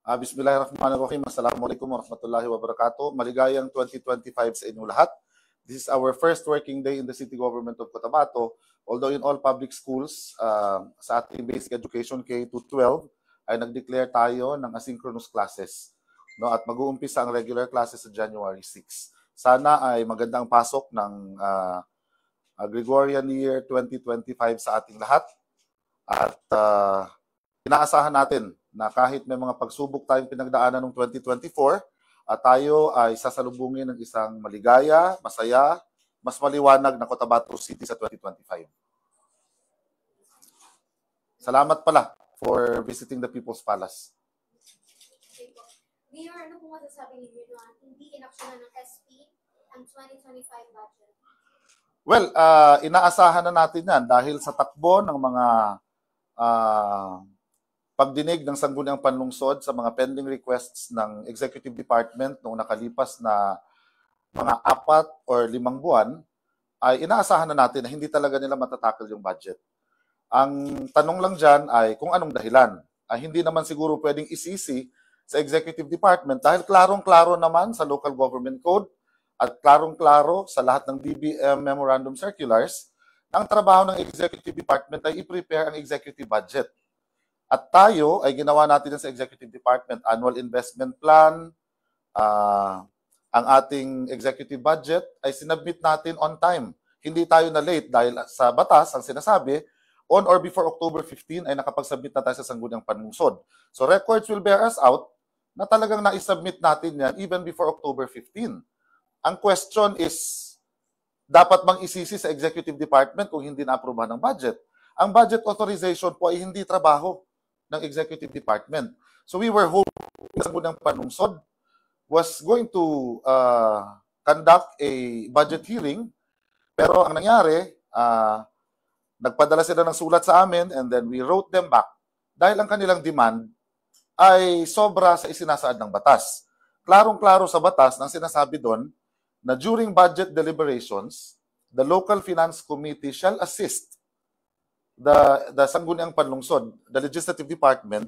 Bismillahirrahmanirrahim. Assalamualaikum warahmatullahi wabarakatuh. Maligayang 2025 sa inyo lahat. This is our first working day in the City Government of Cotabato. Although in all public schools, sa ating basic education K-12, ay nag-declare tayo ng asynchronous classes. No? At mag-uumpisa ang regular classes sa January 6. Sana ay magandang pasok ng Gregorian year 2025 sa ating lahat. At inaasahan natin na kahit may mga pagsubok tayong pinagdaanan ng 2024, tayo ay sasalubungin ng isang maligaya, masaya, mas maliwanag na Cotabato City sa 2025. Salamat pala for visiting the People's Palace. Mayor, ano po masasabi niyo na hindi inaksyonan ng SP ang 2025 budget? Well, inaasahan na natin yan dahil sa takbo ng mga pagdinig ng Sangguniang Panlungsod sa mga pending requests ng Executive Department noong nakalipas na mga 4 or 5 buwan, ay inaasahan na natin na hindi talaga nila matatakil yung budget. Ang tanong lang dyan ay kung anong dahilan. Hindi naman siguro pwedeng isisi sa Executive Department dahil klarong-klaro naman sa Local Government Code at klarong-klaro sa lahat ng DBM Memorandum Circulars, ang trabaho ng Executive Department ay i-prepare ang executive budget. At tayo ay ginawa natin sa Executive Department annual investment plan, ang ating executive budget ay sinubmit natin on time. Hindi tayo na late dahil sa batas ang sinasabi, on or before October 15 ay nakapag-submit na tayo sa Sangguniang Panlungsod. So records will bear us out na talagang na-submit natin yan even before October 15. Ang question is, dapat bang isisi sa Executive Department kung hindi na-aprobahan ng budget? Ang budget authorization po ay hindi trabaho ng Executive Department. So we were hoping na Sangguniang Panlungsod was going to conduct a budget hearing, pero ang nangyari, nagpadala sila ng sulat sa amin and then we wrote them back dahil ang kanilang demand ay sobra sa isinasaad ng batas. Klarong-klaro sa batas nang sinasabi doon na during budget deliberations, the Local Finance Committee shall assist the Sangguniang Panlungsod, the Legislative Department,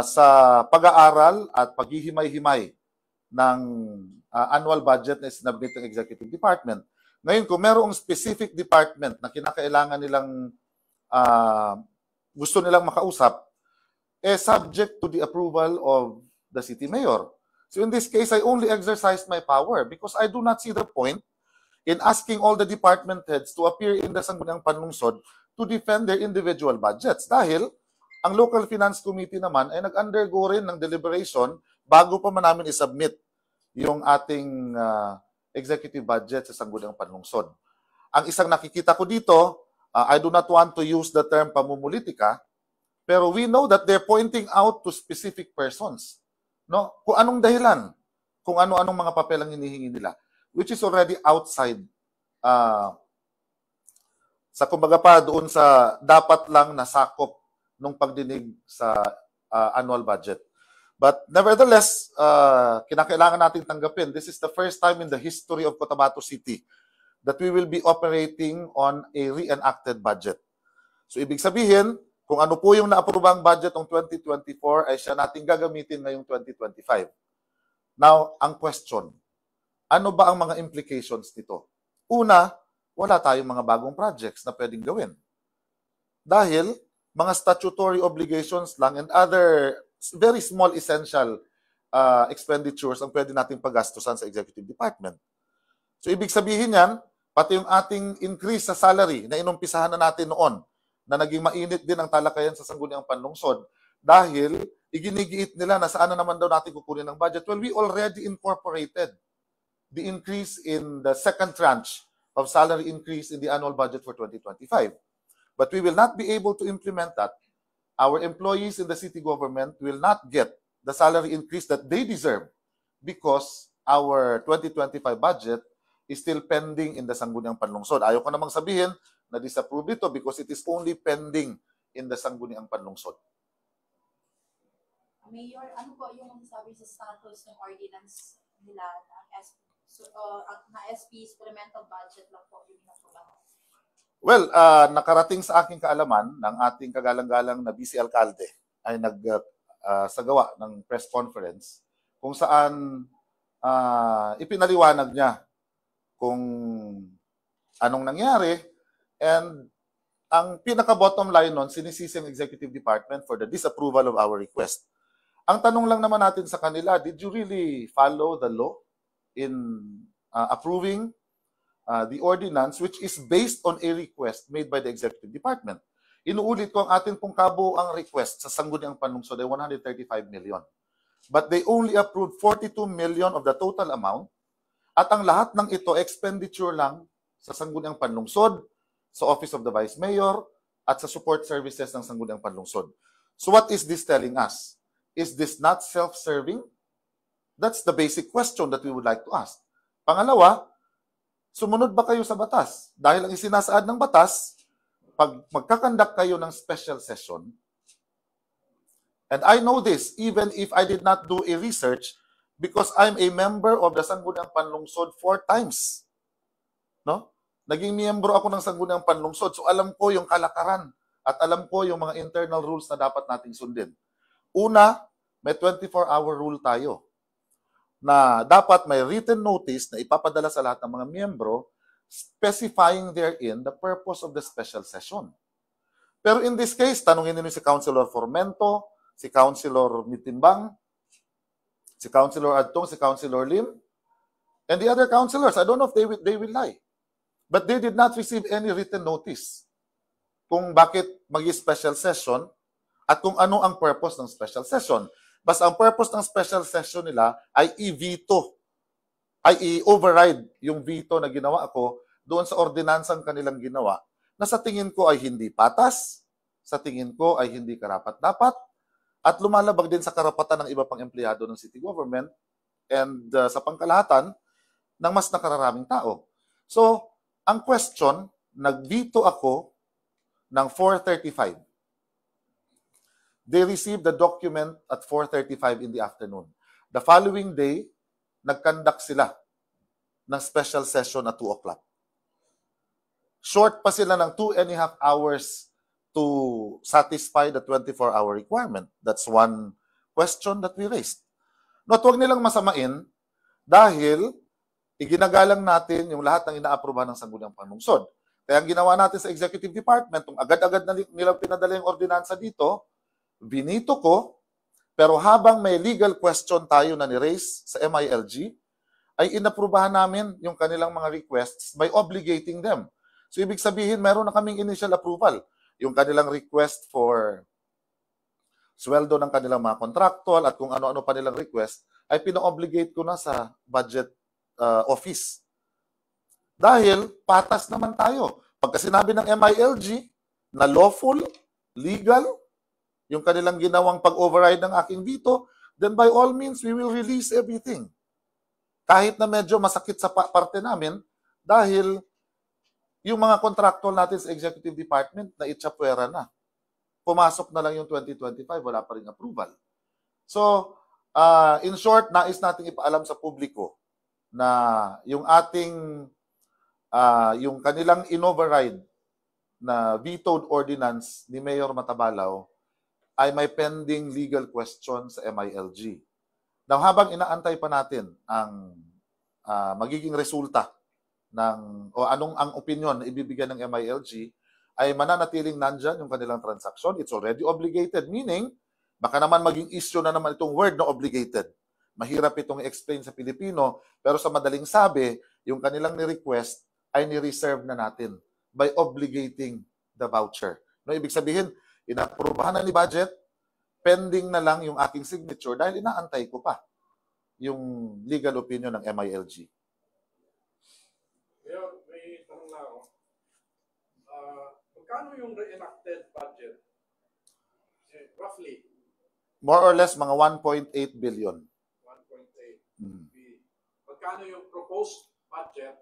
sa pag-aaral at paghihimay-himay ng annual budget na sinabit ng Executive Department. Ngayon, kung merong specific department na kinakailangan nilang gusto nilang makausap, subject to the approval of the city mayor. So in this case, I only exercised my power because I do not see the point in asking all the department heads to appear in the Sangguniang Panlungsod to defend their individual budgets. Dahil ang Local Finance Committee naman ay nag-undergo rin ng deliberation bago pa man namin isubmit yung ating executive budget sa Sangguniang Panlungsod. Ang isang nakikita ko dito, I do not want to use the term pamumulitika, pero we know that they're pointing out to specific persons. No? Kung anong dahilan, kung ano-anong mga papel ang hinihingi nila, which is already outside sa kumbaga pa doon sa dapat lang nasakop nung pagdinig sa annual budget. But nevertheless, kinakailangan nating tanggapin, this is the first time in the history of Cotabato City that we will be operating on a reenacted budget. So ibig sabihin, kung ano po yung na-approbang budget ng 2024 ay siya nating gagamitin ngayong 2025. Now, ang question, ano ba ang mga implications nito? Una, wala tayong mga bagong projects na pwedeng gawin. Dahil mga statutory obligations lang and other very small essential expenditures ang pwede nating paggastusan sa Executive Department. So ibig sabihin yan, pati yung ating increase sa salary na inumpisahan na natin noon, na naging mainit din ang talakayan sa Sangguniang Panlungsod dahil iginigiit nila na saan na naman daw natin kukunin ng budget. Well, we already incorporated the increase in the second tranche of salary increase in the annual budget for 2025. But we will not be able to implement that. Our employees in the city government will not get the salary increase that they deserve because our 2025 budget is still pending in the Sangguniang Panlungsod. Ayaw ko namang sabihin na disapprove ito because it is only pending in the Sangguniang Panlungsod. Mayor, ano po yung sabi sa status ng ordinance nila ng SP? So, na SP supplemental budget lang po yung nakulang. Well, nakarating sa aking kaalaman ng ating kagalang-galang na BC Alcalde ay sa gawa ng press conference kung saan ipinaliwanag niya kung anong nangyari, and ang pinaka-bottom line nun, sinisisi ang Executive Department for the disapproval of our request. Ang tanong lang naman natin sa kanila, did you really follow the law in approving the ordinance which is based on a request made by the Executive Department? Inuulit ko, ang atin pong kabuuang request sa Sangguniang Panlungsod ay 135 million. But they only approved 42 million of the total amount, at ang lahat ng ito expenditure lang sa Sangguniang Panlungsod, sa Office of the Vice Mayor, at sa support services ng Sangguniang Panlungsod. So what is this telling us? Is this not self-serving? That's the basic question that we would like to ask. Pangalawa, sumunod ba kayo sa batas? Dahil ang isinasaad ng batas, pag magkakandak kayo ng special session, and I know this even if I did not do a research because I'm a member of the Sangguniang Panlungsod 4 times. No? Naging miyembro ako ng Sangguniang Panlungsod, so alam ko yung kalakaran at alam ko yung mga internal rules na dapat nating sundin. Una, may 24-hour rule tayo na dapat may written notice na ipapadala sa lahat ng mga miyembro specifying therein the purpose of the special session. Pero in this case, tanungin niyo si Councilor Formento, si Councilor Mitimbang, si Councilor Adtong, si Councilor Lim, and the other councilors. I don't know if they will lie. But they did not receive any written notice kung bakit mag-special session at kung ano ang purpose ng special session. Basta ang purpose ng special session nila ay i-veto, ay i-override yung veto na ginawa ako doon sa ordinansang kanilang ginawa na sa tingin ko ay hindi patas, sa tingin ko ay hindi karapat-dapat, at lumalabag din sa karapatan ng iba pang empleyado ng city government and sa pangkalahatan ng mas nakararaming tao. So, ang question, nag-veto ako ng 4:35. They received the document at 4:35 in the afternoon. The following day, nag-conduct sila ng special session at 2 o'clock. Short pa sila ng 2.5 hours to satisfy the 24-hour requirement. That's one question that we raised. No, huwag nilang masamain dahil iginagalang natin yung lahat ng inaaprobahan ng Sangguniang Panlungsod. Kaya ang ginawa natin sa Executive Department, kung agad-agad na nilang pinadala yung ordinansa dito, binito ko, pero habang may legal question tayo na ni-raise sa MILG, ay inaprubahan namin yung kanilang mga requests by obligating them. So, ibig sabihin, meron na kaming initial approval. Yung kanilang request for sweldo ng kanilang mga contractual at kung ano-ano pa nilang request, ay pina-obligate ko na sa budget office. Dahil patas naman tayo. Pagka sinabi ng MILG na lawful, legal, yung kanilang ginawang pag-override ng aking veto, then by all means, we will release everything. Kahit na medyo masakit sa parte namin, dahil yung mga contractual natin sa Executive Department na itchapwera na. Pumasok na lang yung 2025, wala pa rin approval. So, in short, nais nating ipaalam sa publiko na yung ating, yung kanilang in-override na vetoed ordinance ni Mayor Matabalaw ay may pending legal question sa MILG. Now, habang inaantay pa natin ang magiging resulta ng, o anong ang opinion na ibibigyan ng MILG, ay mananatiling nandyan yung kanilang transaction. It's already obligated, meaning, baka naman maging issue na naman itong word na obligated. Mahirap itong i-explain sa Pilipino, pero sa madaling sabi, yung kanilang ni-request ay ni-reserve na natin by obligating the voucher. No, ibig sabihin, inaprubahan na ni budget, pending na lang yung aking signature dahil inaantay ko pa yung legal opinion ng MILG. Mayor, may tanong na ako. Magkano yung re-enacted budget? Roughly? More or less, mga 1.8 billion. 1.8. Magkano yung proposed budget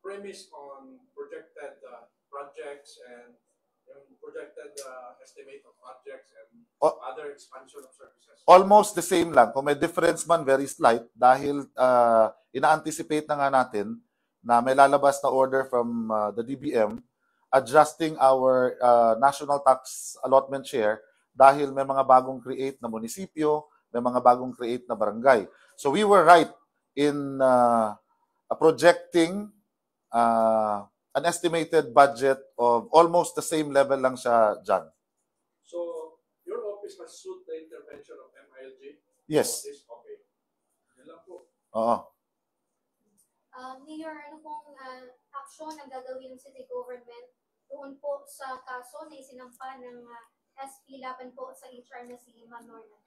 premised on projected projects and yung projected estimate of projects and other expansion of services? Almost the same lang. Kung may difference man, very slight dahil ina-anticipate na nga natin na may lalabas na order from the DBM adjusting our national tax allotment share dahil may mga bagong create na munisipyo, may mga bagong create na barangay. So we were right in projecting an estimated budget of almost the same level lang siya dyan. So, your office has sued the intervention of MILG? Yes. Okay. Yan lang po. Oo. Mayor, ano pong aksyon ang gagawin ng city government doon po sa kaso na isinampa ng SP laban po sa HR na si Ma'am Lorna?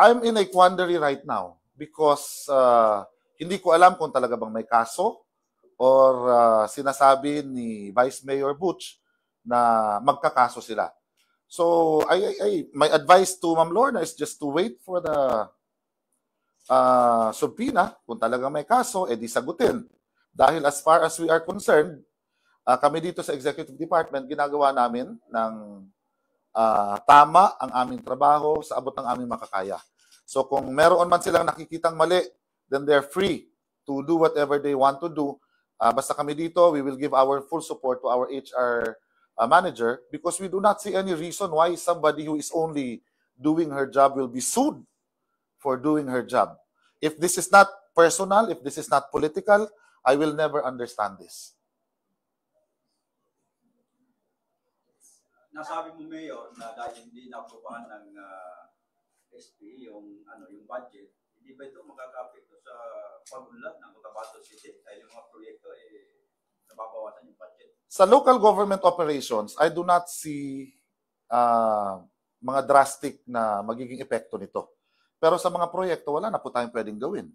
I'm in a quandary right now because hindi ko alam kung talaga bang may kaso or sinasabi ni Vice Mayor Butch na magkakaso sila. So, my advice to Ma'am Lorna is just to wait for the subpoena. Kung talagang may kaso, edi sagutin. Dahil as far as we are concerned, kami dito sa Executive Department, ginagawa namin ng tama ang aming trabaho sa abot ng aming makakaya. So kung meron man silang nakikitang mali, then they're free to do whatever they want to do. Basta kami dito, we will give our full support to our HR manager because we do not see any reason why somebody who is only doing her job will be sued for doing her job. If this is not personal, if this is not political, I will never understand this. Nasabi mo, Mayor, na dahil hindi na-aprobahan ng SP yung budget, hindi ba ito makaka-apekto sa pag-unlad ng Cotabato City dahil yung mga proyekto nababawasan yung budget? Sa local government operations, I do not see mga drastic na magiging epekto nito. Pero sa mga proyekto, wala na po tayong pwedeng gawin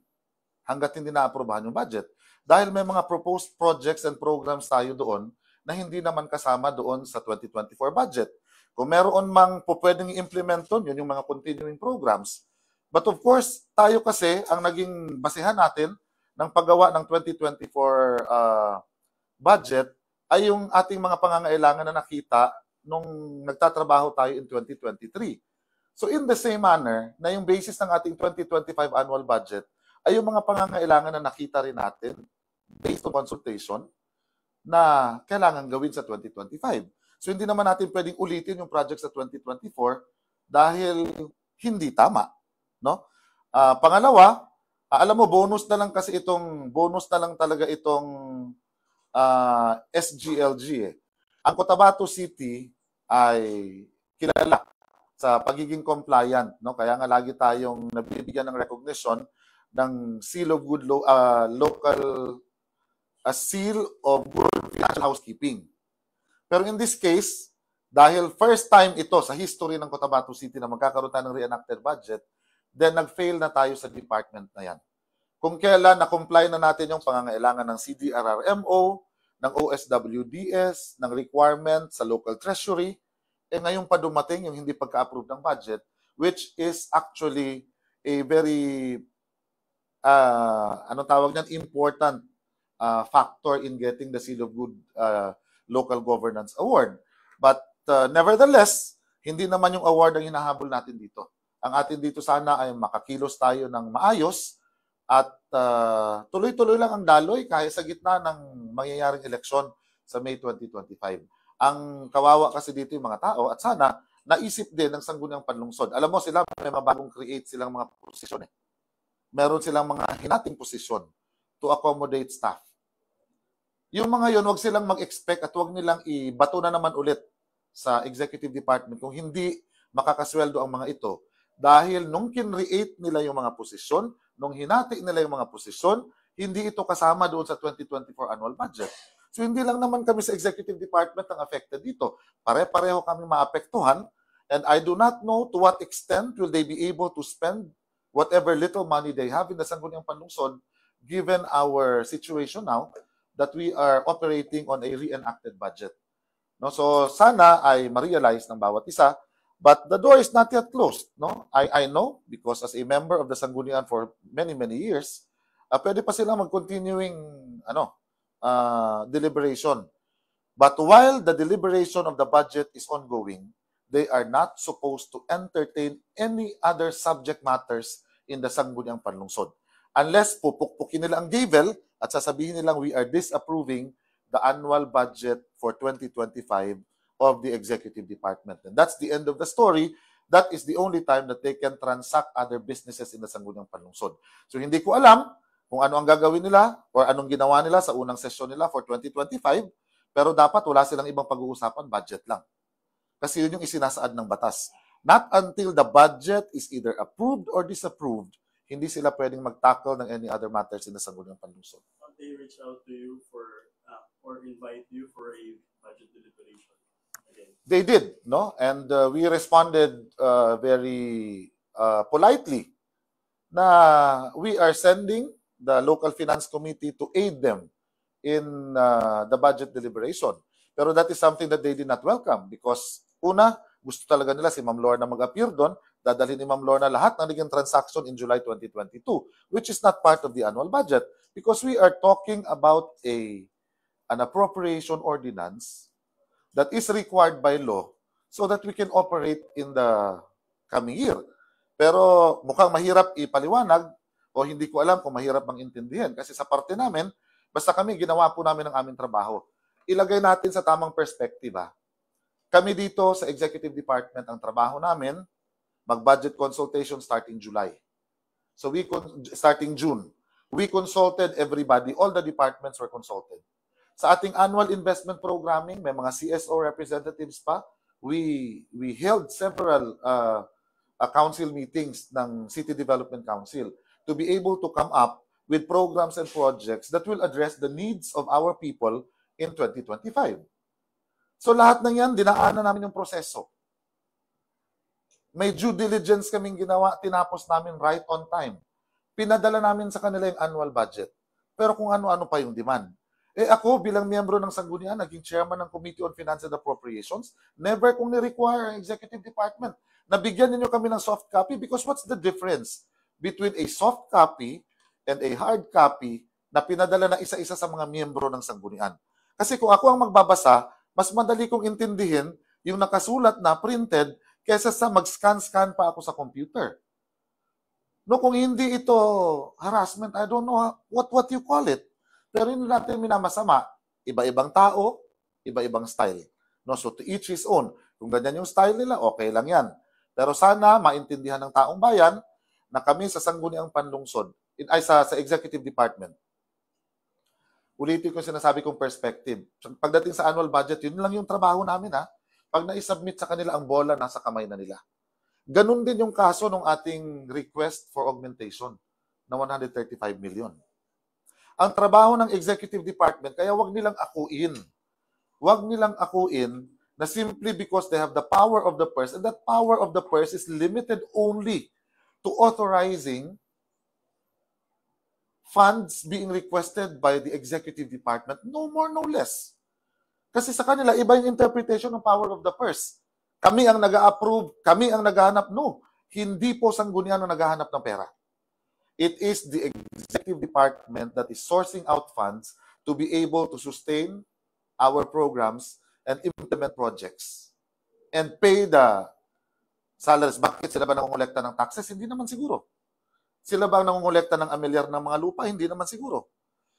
hanggat hindi na-aprobahan yung budget. Dahil may mga proposed projects and programs tayo doon na hindi naman kasama doon sa 2024 budget. Kung meron mang po pwedeng i-implement doon, yun yung mga continuing programs. But of course, tayo kasi, ang naging basihan natin ng paggawa ng 2024 budget ay yung ating mga pangangailangan na nakita nung nagtatrabaho tayo in 2023. So in the same manner, na yung basis ng ating 2025 annual budget ay yung mga pangangailangan na nakita rin natin based on consultation na kailangan gawin sa 2025. So hindi naman natin pwedeng ulitin yung project sa 2024 dahil hindi tama, no? Pangalawa, alam mo bonus na lang talaga itong SGLG eh. Ang Cotabato City ay kilala sa pagiging compliant, no? Kaya nga lagi tayong nabibigyan ng recognition ng Seal of Good Seal of Good Financial Housekeeping. Pero in this case, dahil first time ito sa history ng Cotabato City na magkakaroon tayo ng reenacted budget, then nag-fail na tayo sa department na yan. Kung kailan na-comply na natin yung pangangailangan ng CDRRMO, ng OSWDS, ng requirement sa local treasury, ngayon pa dumating yung hindi pagka-approve ng budget, which is actually a very, important factor in getting the Seal of Good Local Governance Award. But nevertheless, hindi naman yung award ang hinahabol natin dito. Ang atin dito sana ay makakilos tayo ng maayos at tuloy-tuloy lang ang daloy kahit sa gitna ng mangyayaring eleksyon sa May 2025. Ang kawawa kasi dito yung mga tao at sana naisip din ng Sangguniang Panlungsod. Alam mo sila, may mga bagong create silang mga posisyon eh. Meron silang mga hinating posisyon to accommodate staff. Yung mga yun, wag silang mag-expect at wag nilang ibato na naman ulit sa executive department kung hindi makakasweldo ang mga ito. Dahil nung kinreate nila yung mga posisyon, nung hinati nila yung mga posisyon, hindi ito kasama doon sa 2024 annual budget. So hindi lang naman kami sa executive department ang affected dito. Pare-pareho kami maapektuhan and I do not know to what extent will they be able to spend whatever little money they have in the Sangguniang Panlungsod given our situation now that we are operating on a reenacted budget. No, so sana ay ma-realize ng bawat isa, but the door is not yet closed. No, I know because as a member of the Sanggunian for many years, pwede pa silang mag-continuing deliberation. But while the deliberation of the budget is ongoing, they are not supposed to entertain any other subject matters in the Sangguniang Panlungsod. Unless pupukpukin nila ang gavel at sasabihin nilang we are disapproving the annual budget for 2025 of the executive department. And that's the end of the story. That is the only time that they can transact other businesses in the Sangguniang Panlungsod. So hindi ko alam kung ano ang gagawin nila or anong ginawa nila sa unang sesyon nila for 2025, pero dapat wala silang ibang pag-uusapan, budget lang. Kasi yun yung isinasaad ng batas. Not until the budget is either approved or disapproved, hindi sila pwedeng mag-tackle ng any other matters in the Sangguniang Panlungsod. They reach out to you for or invite you for a budget deliberation again? They did, no? And we responded very politely na we are sending the local finance committee to aid them in the budget deliberation. Pero that is something that they did not welcome because una, gusto talaga nila si Ma'am Lorna mag-appear doon, dadalhin ni Ma'am Lorna lahat ng naging transaction in July 2022, which is not part of the annual budget because we are talking about an appropriation ordinance that is required by law so that we can operate in the coming year. Pero mukhang mahirap ipaliwanag o hindi ko alam kung mahirap bang intindihan kasi sa parte namin, basta kami ginawa po namin ang aming trabaho. Ilagay natin sa tamang perspective. Kami dito sa Executive Department, ang trabaho namin, mag-budget consultation starting July. So starting June, we consulted everybody, all the departments were consulted. Sa ating annual investment programming, may mga CSO representatives pa. We held several council meetings ng City Development Council to be able to come up with programs and projects that will address the needs of our people in 2025. So lahat ng yan, dinaanan namin yung proseso. May due diligence kaming ginawa, tinapos namin right on time. Pinadala namin sa kanila yung annual budget. Pero kung ano-ano pa yung demand. Ako bilang miyembro ng Sanggunian, naging chairman ng Committee on Finance and Appropriations, never kong ni-require ang Executive Department. Nabigyan ninyo kami ng soft copy because what's the difference between a soft copy and a hard copy na pinadala na isa-isa sa mga miyembro ng Sanggunian? Kasi kung ako ang magbabasa, mas madali kong intindihin yung nakasulat na printed kaysa sa mag-scan-scan pa ako sa computer. No, kung hindi ito harassment, I don't know what you call it. Pero hindi natin minamasama. Iba-ibang tao, iba-ibang style. No, so to each his own. Kung ganyan yung style nila, okay lang yan. Pero sana maintindihan ng taong bayan na kami sa Sangguniang Panlungsod, sa Executive Department, ulitin ko sinasabi kong perspective. Pagdating sa annual budget, yun lang yung trabaho namin. Pag na-submit sa kanila, ang bola nasa kamay na nila. Ganun din yung kaso ng ating request for augmentation na 135 million. Ang trabaho ng Executive Department, kaya wag nilang akuin. Wag nilang akuin na simply because they have the power of the purse, and that power of the purse is limited only to authorizing funds being requested by the Executive Department, no more, no less. Kasi sa kanila, iba yung interpretation ng power of the purse. Kami ang nag-approve, kami ang naghahanap. No, hindi po Sanggunian ang naghahanap ng pera. It is the Executive Department that is sourcing out funds to be able to sustain our programs and implement projects and pay the salaries. Bakit sila ba nangongolekta ng taxes? Hindi naman siguro. Sila ba ang nangongolekta ng amilyar ng mga lupa? Hindi naman siguro.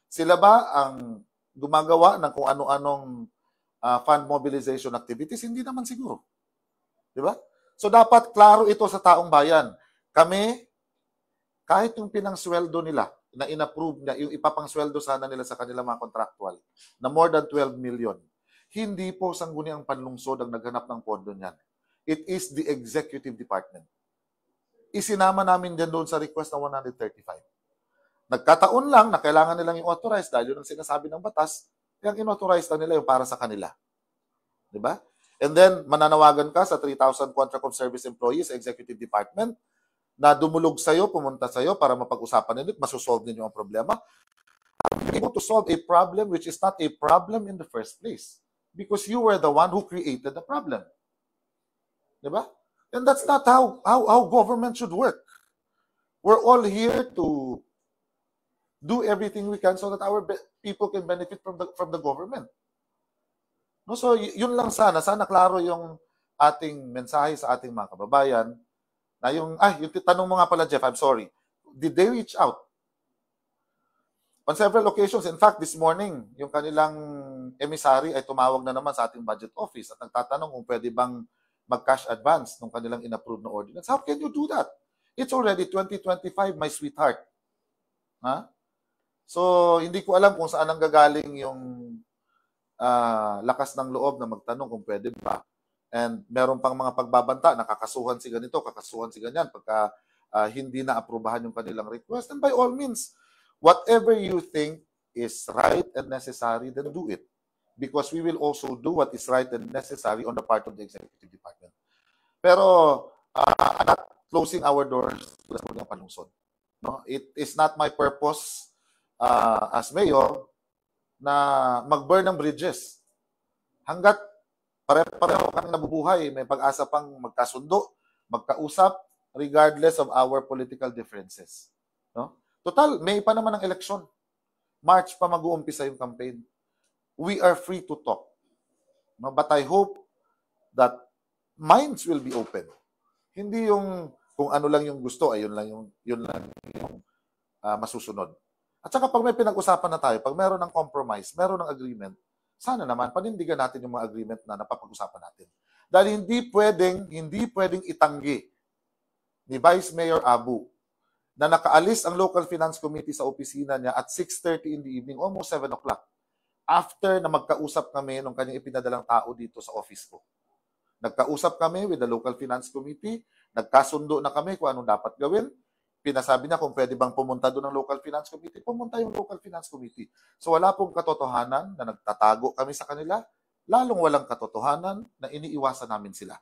Sila ba ang gumagawa ng kung ano-anong fund mobilization activities? Hindi naman siguro. Di ba? So dapat klaro ito sa taong bayan. Kami, kahit yung pinangsweldo nila, na inapprove na, yung ipapangsweldo sana nila sa kanila mga contractual, na more than 12 million, hindi po Sangguniang Panlungsod ang naghanap ng pondo niyan. It is the Executive Department. Isinama namin din doon sa request na 135. Nagkataon lang na kailangan nilang i-authorize dahil yun ang sinasabi ng batas, yung in-authorize na nila yung para sa kanila. Diba? And then, mananawagan ka sa 3,000 contract of service employees sa Executive Department na dumulog sa'yo, pumunta sa'yo para mapag-usapan nila, masusolve ninyo ang problema. You're able to solve a problem which is not a problem in the first place because you were the one who created the problem. Diba? And that's not how government should work. We're all here to do everything we can so that our people can benefit from the government. No, so yun lang sana klaro yung ating mensahe sa ating mga kababayan. Na yung tanong mo nga pala, Jeff, I'm sorry. Did they reach out? On several occasions, in fact, this morning, yung kanilang emissary ay tumawag na naman sa ating budget office at nagtatanong kung pwede bang mag-cash advance ng kanilang in-approve na ordinance. How can you do that? It's already 2025, my sweetheart. Ha? So, hindi ko alam kung saan ang gagaling yung lakas ng loob na magtanong kung pwede ba. And meron pang mga pagbabanta, nakakasuhan si ganito, kakasuhan si ganyan, pagka hindi na aprubahan yung kanilang request. And by all means, whatever you think is right and necessary, then do it. Because we will also do what is right and necessary on the part of the executive department. Pero, not closing our doors to the panlungsod. No? It is not my purpose as mayor na mag-burn ng bridges. Hanggat pare-pareho kami nabubuhay, may pag-asa pang magkasundo, magkausap, regardless of our political differences. No? Total, May pa naman ang eleksyon. March pa mag-uumpisa yung campaign. We are free to talk. No? But I hope that minds will be open. Hindi yung kung ano lang yung gusto, ay yun lang yung masusunod. At saka pag may pinag-usapan na tayo, pag meron ng compromise, meron ng agreement, sana naman panindigan natin yung mga agreement na napapag-usapan natin. Dahil hindi pwedeng itanggi ni Vice Mayor Abu na nakaalis ang Local Finance Committee sa opisina niya at 6:30 in the evening, almost 7 o'clock, after na magkausap kami nung kanyang ipinadalang tao dito sa office ko. Nagkausap kami with the Local Finance Committee, nagkasundo na kami kung anong dapat gawin. Pinasabi niya kung pwede bang pumunta doon ng Local Finance Committee. Pumunta yung Local Finance Committee. So wala pong katotohanan na nagtatago kami sa kanila, lalong walang katotohanan na iniiwasan namin sila.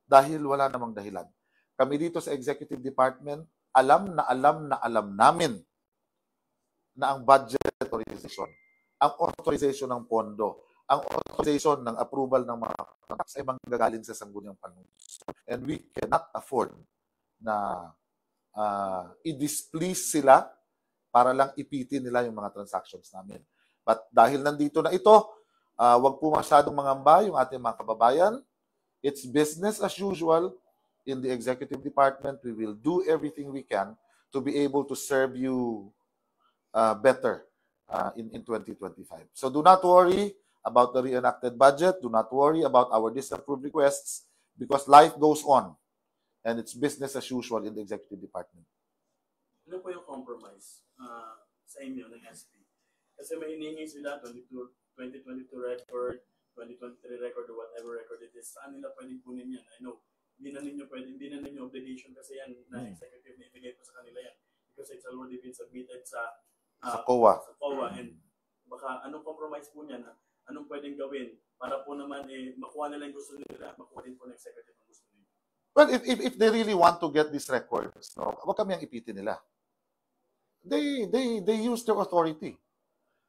Dahil wala namang dahilan. Kami dito sa Executive Department, alam namin na ang budget authorization, ang authorization ng pondo, ang authorization ng approval ng mga contracts ay manggagaling sa sangguniang panlungsod. And we cannot afford na i-displease sila para lang ipitin nila yung mga transactions namin. But dahil nandito na ito, wag po masyadong mangamba yung ating mga kababayan. It's business as usual. In the executive department, we will do everything we can to be able to serve you better in 2025. So do not worry about the reenacted budget. Do not worry about our disapproved requests because life goes on and it's business as usual in the executive department. Ano po yung compromise sa inyo ng SP? Kasi may hinihingi sila 2022 record, 2023 record, or whatever record it is. Saan nila pwedeng kunin yan? I know, hindi na ninyo obligation kasi yan na executive na ibigay po sa kanila yan. Because it's already been submitted sa COA. And baka anong compromise po niyan? Anong pwedeng gawin para po naman makuha nila yung gusto nila, makuha din po ng executive ang gusto nila? Well, if they really want to get these records, no, wag kami ang ipitin nila. They use their authority.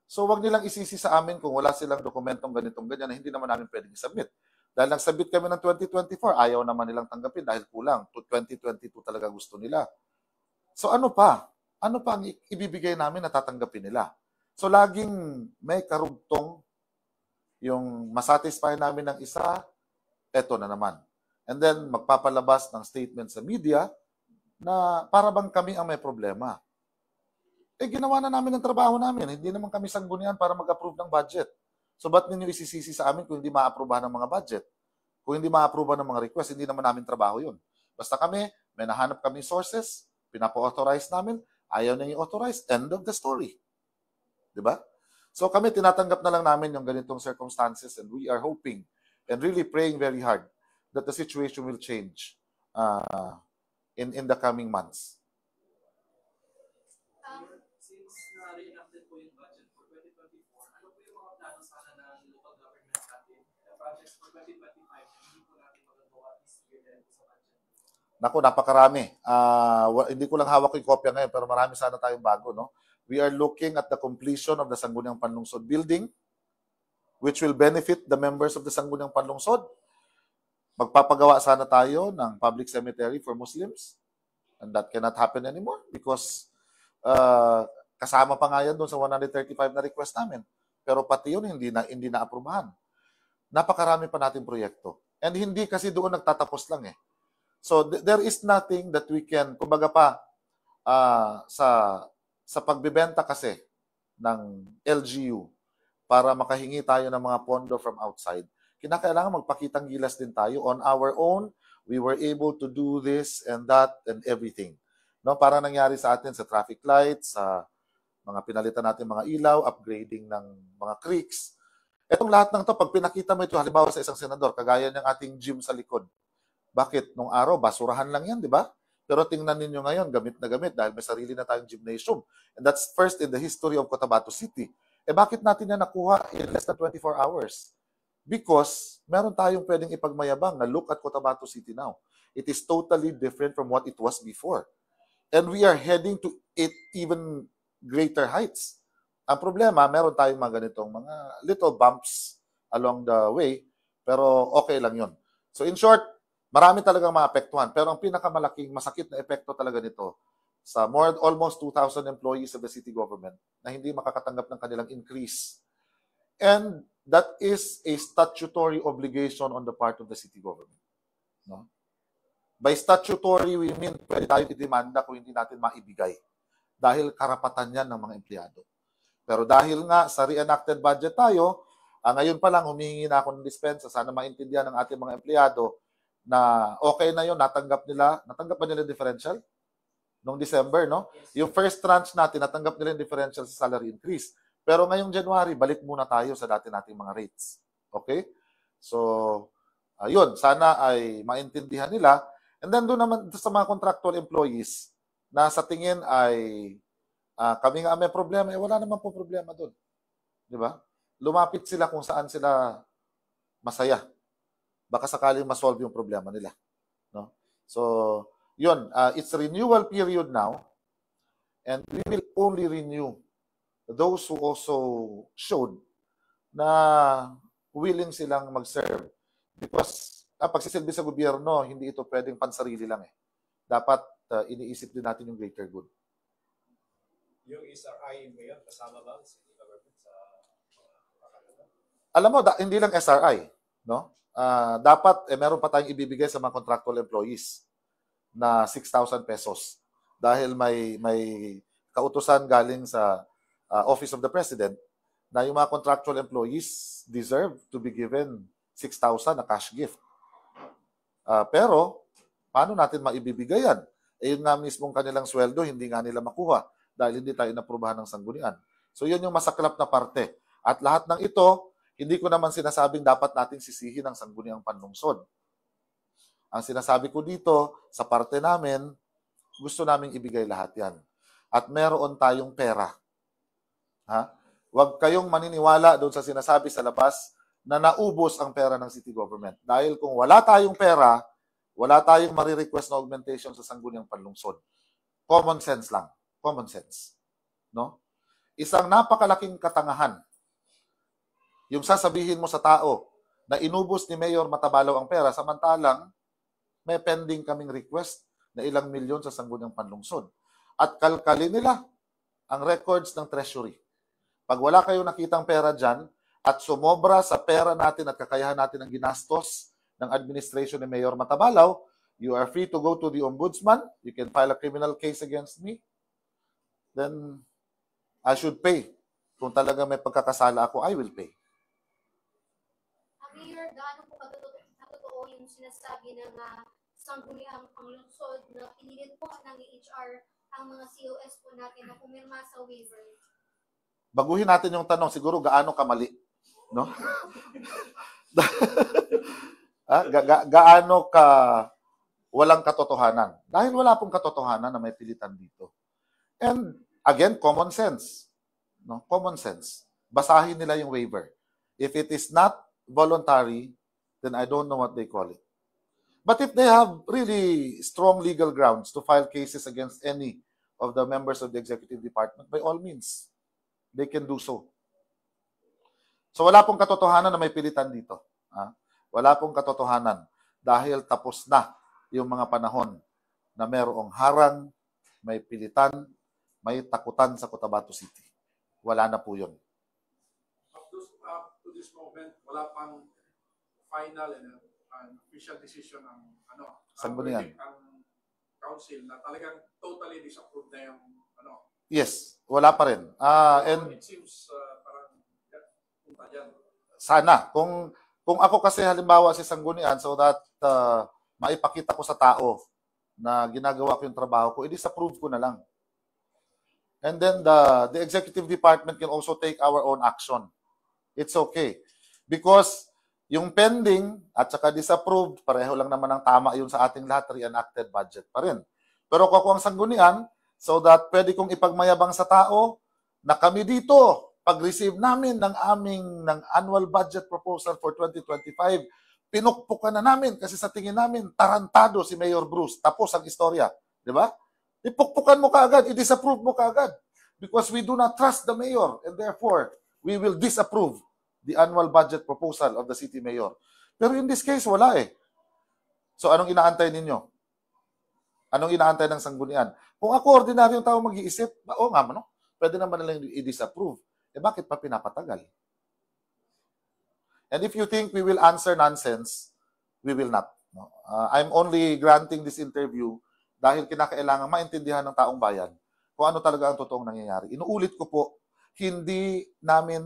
So wag nilang isisi sa amin kung wala silang dokumentong ganitong ganyan na hindi naman namin pwedeng i-submit. Dahil nagsabit kami ng 2024, ayaw naman nilang tanggapin dahil kulang. To 2022 talaga gusto nila. So ano pa? Ano pa ang ibibigay namin na tatanggapin nila? So laging may karugtong yung masatisfy namin ng isa, eto na naman. And then magpapalabas ng statement sa media na para bang kami ang may problema. Ginawa na namin ang trabaho namin. Hindi naman kami sanggunian para mag-approve ng budget. So ba't ninyo isisisi sa amin kung hindi ma-aprobahan ng mga budget? Kung hindi ma-aprobahan ng mga request, hindi naman namin trabaho yun. Basta kami, may nahanap kami sources, pinapo-authorize namin, ayaw na i-authorize, end of the story. Diba? So kami, tinatanggap na lang namin yung ganitong circumstances and we are hoping and really praying very hard that the situation will change in the coming months. Since na-reenacted po yung budget for 2024, ano po yung mga plano sana ng local government natin na projects for 2025 na hindi po natin magagawa this year dahil sa budget? Naku, napakarami. Hindi ko lang hawak yung kopya ngayon pero marami sana tayong bago. No? We are looking at the completion of the Sangguniang Panlungsod building which will benefit the members of the Sangguniang Panlungsod. Magpapagawa sana tayo ng public cemetery for Muslims and that cannot happen anymore because kasama pa nga yan doon sa 135 na request namin. Pero pati yun hindi na aprubahan. Napakarami pa nating proyekto. And hindi kasi doon nagtatapos lang eh. So there is nothing that we can, kumbaga pa, sa pagbebenta kasi ng LGU para makahingi tayo ng mga pondo from outside, kinakailangan magpakitang gilas din tayo. On our own, we were able to do this and that and everything. No, para nangyari sa atin sa traffic lights, sa mga pinalitan natin mga ilaw, upgrading ng mga creeks. Etong lahat ng to, pag pinakita mo ito, halimbawa sa isang senador, kagaya ng ating gym sa likod. Bakit? Nung araw, basurahan lang yan, di ba? Pero tingnan ninyo ngayon, gamit na gamit dahil may sarili na tayong gymnasium. And that's first in the history of Cotabato City. Bakit natin yan nakuha in less than 24 hours? Because meron tayong pwedeng ipagmayabang na look at Cotabato City now. It is totally different from what it was before. And we are heading to it even greater heights. Ang problema, meron tayong mga ganitong mga little bumps along the way, pero okay lang yun. So in short, marami talagang maapektuhan. Pero ang pinakamalaking masakit na epekto talaga nito sa almost 2,000 employees of the city government na hindi makakatanggap ng kanilang increase. And that is a statutory obligation on the part of the city government. No? By statutory, we mean pwede tayong idemanda kung hindi natin maibigay. Dahil karapatan yan ng mga empleyado. Pero dahil nga sa reenacted budget tayo, ngayon pa lang humihingi na ako ng dispensa. Sana maintindihan ng ating mga empleyado na okay na yun, natanggap ba nila differential? Noong December, no? Yung first tranche natin, natanggap nila yung differential sa salary increase. Pero ngayong January, balik muna tayo sa dati nating mga rates. Okay? So, ayun, sana ay maintindihan nila. And then doon naman sa mga contractual employees na sa tingin ay kami nga may problema, wala naman po problema doon. Di ba? Lumapit sila kung saan sila masaya. Baka sakaling masolve yung problema nila. No? So, yun, it's renewal period now, and we will only renew those who also showed na willing silang mag-serve. Because pagsisilbi sa gobyerno, hindi ito pwedeng pansarili lang eh. Dapat iniisip din natin yung greater good. Yung SRI mo yun, kasama ba sa city government sa alam mo, hindi lang SRI, no? Dapat meron pa tayong ibibigay sa mga contractual employees na 6,000 pesos dahil may kautusan galing sa Office of the President na yung mga contractual employees deserve to be given 6,000 na cash gift. Pero paano natin maibibigay yan? Yun nga mismong kanilang sweldo, hindi nga nila makuha dahil hindi tayo naprubahan ng sanggunian. So yun yung masaklap na parte. At lahat ng ito, hindi ko naman sinasabing dapat nating sisihin ang sangguniang panlungsod. Ang sinasabi ko dito, sa parte namin, gusto naming ibigay lahat yan. At meron tayong pera. Huwag kayong maniniwala doon sa sinasabi sa labas na naubos ang pera ng city government. Dahil kung wala tayong pera, wala tayong marirequest na augmentation sa sangguniang panlungsod. Common sense lang. Common sense. No? Isang napakalaking katangahan. Yung sasabihin mo sa tao na inubos ni Mayor Matabalaw ang pera, samantalang may pending kaming request na ilang milyon sa sangguniang panlungsod. At kalkalin nila ang records ng treasury. Pag wala kayong nakitang pera dyan at sumobra sa pera natin at kakayahan natin ang ginastos ng administration ni Mayor Matabalaw, you are free to go to the ombudsman. You can file a criminal case against me. Then I should pay. Kung talaga may pagkakasala ako, I will pay. Mayor, gaano po katotoo yung sinasabi ng sangguniang panlungsod na pinilit po ng HR ang mga COS po natin na pumirma sa waiver? Baguhin natin yung tanong, siguro gaano kamali, no? Gaano ka walang katotohanan? Dahil wala pong katotohanan na may pilitan dito. And again, common sense. No? Common sense. Basahin nila yung waiver. If it is not voluntary, then I don't know what they call it. But if they have really strong legal grounds to file cases against any of the members of the executive department, by all means, they can do so. So wala pong katotohanan na may pilitan dito. Wala pong katotohanan dahil tapos na yung mga panahon na merong harang, may pilitan, may takutan sa Cotabato City. Wala na po yun. Up to this moment, wala pang final and official decision ang sanggunian. Ang council na talagang totally disapprove na yung Yes. Wala pa rin. And It seems parang punta dyan. sana, kung ako kasi halimbawa si Sanggunian so that maipakita ko sa tao na ginagawa ko yung trabaho ko, i-disapprove ko na lang. And then the executive department can also take our own action. It's okay. Because yung pending at saka disapproved, pareho lang naman ang tama yun sa ating lahat, re-enacted budget pa rin. Pero kung ako ang Sanggunian, so that pwede kong ipagmayabang sa tao na kami dito, pag-receive namin ng annual budget proposal for 2025, pinukpukan na namin kasi sa tingin namin, tarantado si Mayor Bruce. Tapos ang istorya. Di ba? Ipukpukan mo kaagad, i-disapprove mo kaagad. Because we do not trust the mayor and therefore, we will disapprove the annual budget proposal of the city mayor. Pero in this case, wala eh. So anong inaantay ninyo? Anong inaantay ng Sanggunian? Kung ako, ordinaryong tao mag-iisip, oo nga, no? Pwede naman nilang i-disapprove. Eh bakit pa pinapatagal? And if you think we will answer nonsense, we will not. No? I'm only granting this interview dahil kinakailangan maintindihan ng taong bayan kung ano talaga ang totoong nangyayari. Inuulit ko po, hindi namin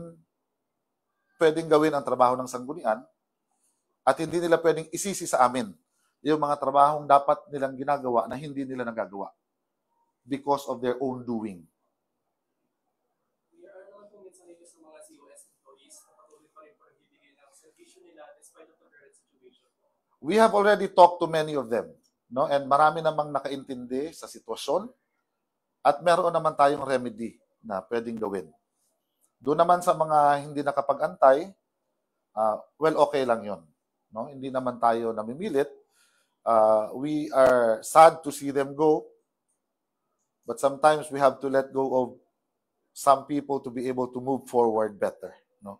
pwedeng gawin ang trabaho ng Sanggunian at hindi nila pwedeng isisi sa amin yung mga trabahong dapat nilang ginagawa na hindi nila nagagawa because of their own doing. We are naman po minsan nito sa mga COS employees na patuloy pa rin pagbibigay ng servisyo nila despite of the current situation. We have already talked to many of them. No? And marami namang nakaintindi sa sitwasyon at meron naman tayong remedy na pwedeng gawin. Doon naman sa mga hindi nakapag-antay, well, okay lang yon. No? Hindi naman tayo namimilit. We are sad to see them go, but sometimes we have to let go of some people to be able to move forward better. No?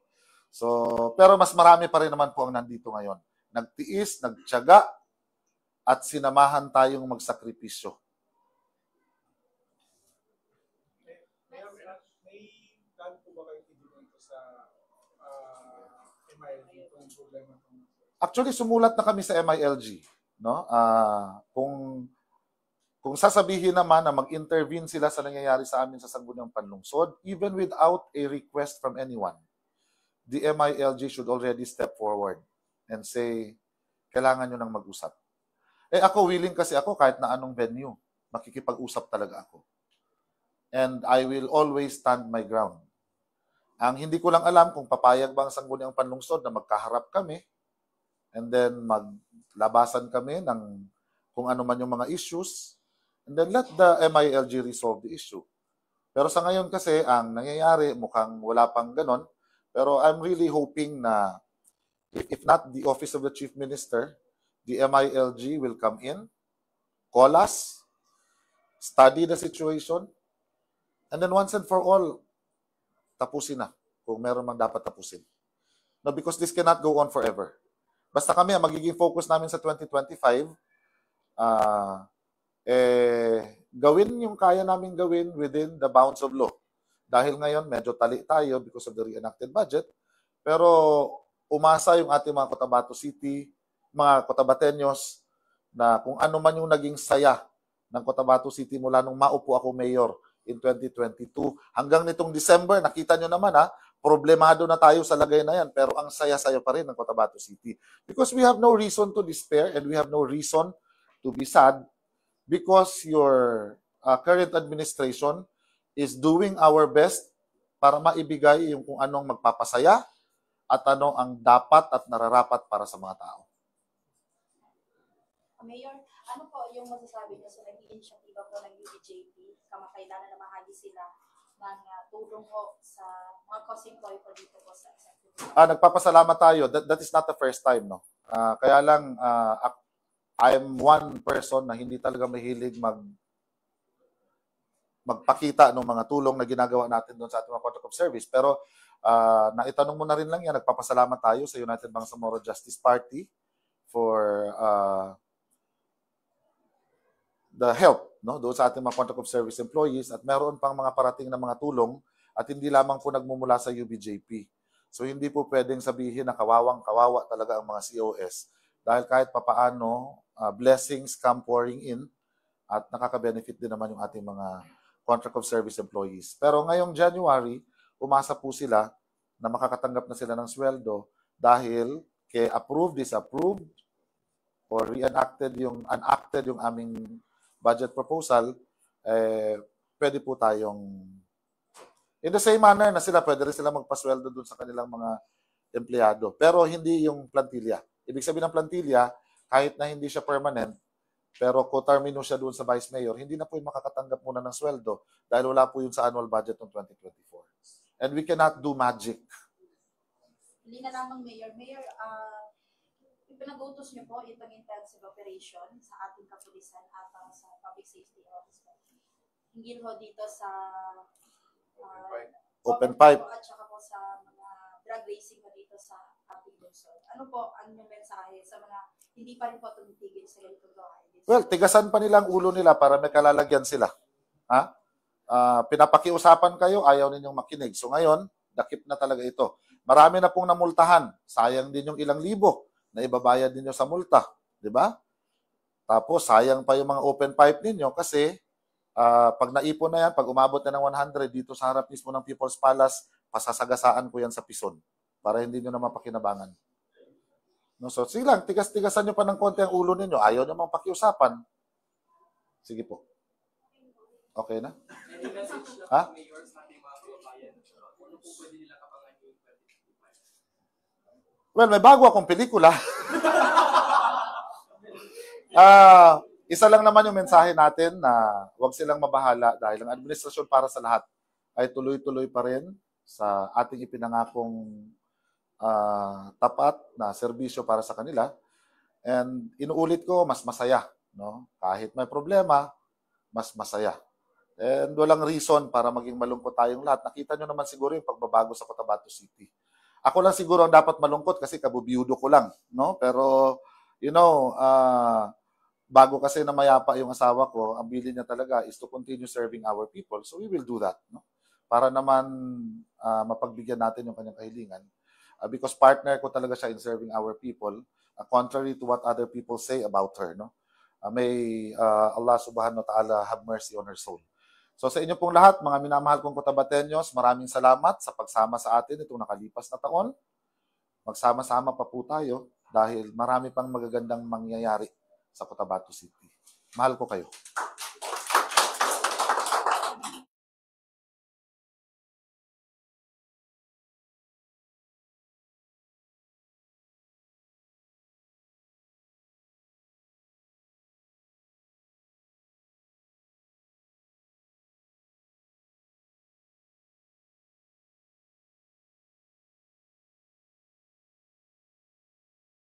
So, pero mas marami pa rin naman po ang nandito ngayon. Nagtiis, nagtiyaga, at sinamahan tayong magsakripisyo. May plan po ba kayo dito sa MILG kung problema ito? Actually, sumulat na kami sa MILG. No? Kung sasabihin naman na mag-intervene sila sa nangyayari sa amin sa Sangguniang Panlungsod, even without a request from anyone, the MILG should already step forward and say, kailangan nyo nang mag-usap. Eh ako, willing kasi ako kahit na anong venue, makikipag-usap talaga ako. And I will always stand my ground. Ang hindi ko lang alam kung papayag ba ang Sangguniang Panlungsod na magkaharap kami and then maglabasan kami ng kung ano man yung mga issues and then let the MILG resolve the issue. Pero sa ngayon kasi, ang nangyayari, mukhang wala pang ganon. Pero I'm really hoping na if not the Office of the Chief Minister, the MILG will come in, call us, study the situation, and then once and for all, tapusin na kung meron mang dapat tapusin. No, because this cannot go on forever. Basta kami, ang magiging focus namin sa 2025, gawin yung kaya namin gawin within the bounds of law. Dahil ngayon, medyo tali tayo because of the reenacted budget, pero umasa yung ating mga Cotabato City, mga Cotabateños, na kung ano man yung naging saya ng Cotabato City mula nung maupo ako mayor in 2022. Hanggang nitong December, nakita nyo naman problemado na tayo sa lagay na yan, pero ang saya-saya pa rin ng Cotabato City. Because we have no reason to despair and we have no reason to be sad because your current administration is doing our best para maibigay yung kung anong magpapasaya at ano ang dapat at nararapat para sa mga tao. Mayor, ano po yung masasabi niyo sa naging inisyatiba po ng UBJP, kamakailanan na mahagi sila ng tulong po sa mga co-employee po dito po sa executive? Nagpapasalamat tayo. That is not the first time, no? Kaya lang, I'm one person na hindi talaga mahilig magpakita ng mga tulong na ginagawa natin doon sa ating mga contract of service. Pero naitanong mo na rin lang yan, nagpapasalamat tayo sa United Bangsamoro Justice Party for the help, no, doon sa ating mga contract of service employees at meron pang mga parating na mga tulong at hindi lamang po nagmumula sa UBJP. So hindi po pwedeng sabihin na kawawang-kawawa talaga ang mga COS dahil kahit papaano blessings come pouring in at nakaka-benefit din naman yung ating mga contract of service employees. Pero ngayong January, umasa po sila na makakatanggap na sila ng sweldo dahil kay approved, disapproved, or reenacted unacted yung aming budget proposal, pwede po tayong in the same manner na sila, pwede rin sila magpasweldo dun sa kanilang mga empleyado. Pero hindi yung plantilla. Ibig sabihin ng plantilla, kahit na hindi siya permanent, pero co-termino siya doon sa Vice Mayor, hindi na po yung makakatanggap muna ng sweldo dahil wala po yun sa annual budget ng 2024. And we cannot do magic. Hindi na lamang Mayor. Mayor, pinag-utos niyo po itong intensive operation sa ating kapulisan at sa public safety office. Hinggil ho dito sa Open pipe. At saka po sa mga drug racing ho dito sa ating lungsod. Ano po ang inyong mensahe sa mga hindi pa rin po tumitigil sa ganitong gawain? Well, tigasan pa nila ang ulo nila para may kalalagyan sila. Ha? Pinapakiusapan kayo, ayaw ninyong makinig. So ngayon, dakip na talaga ito. Marami na pong namultahan. Sayang din yung ilang libo na ibabayad ninyo sa multa. Di ba? Tapos, sayang pa yung mga open pipe ninyo kasi pag naipon na yan, pag umabot na ng 100 dito sa harap mismo ng People's Palace, pasasagasaan ko yan sa pison para hindi nyo na mapakinabangan. No, so, sige lang, tigas-tigasan nyo pa ng konti ang ulo ninyo. Ayaw nyo mang pakiusapan. Sige po. Okay na? Any message lang Ha? sa mayors natin mga kababayan? Ano po pwede nila kapangan yung 2025? Well, may bago akong pelikula. Isa lang naman yung mensahe natin na huwag silang mabahala dahil ang administrasyon para sa lahat ay tuloy-tuloy pa rin sa ating ipinangakong tapat na serbisyo para sa kanila. And inuulit ko, mas masaya. No? Kahit may problema, mas masaya. And walang reason para maging malungkot tayong lahat. Nakita nyo naman siguro yung pagbabago sa Cotabato City. Ako lang siguro ang dapat malungkot kasi kabubiyudo ko lang. No? Pero, you know, bago kasi na mayapa yung asawa ko, ang bilin niya talaga is to continue serving our people. So we will do that. No? Para naman mapagbigyan natin yung kanyang kahilingan. Because partner ko talaga siya in serving our people, contrary to what other people say about her. No? May Allah subhanahu wa ta'ala have mercy on her soul. So sa inyo pong lahat, mga minamahal kong Cotabateños, maraming salamat sa pagsama sa atin itong nakalipas na taon. Magsama-sama pa po tayo dahil marami pang magagandang mangyayari sa Cotabato City. Mahal ko kayo.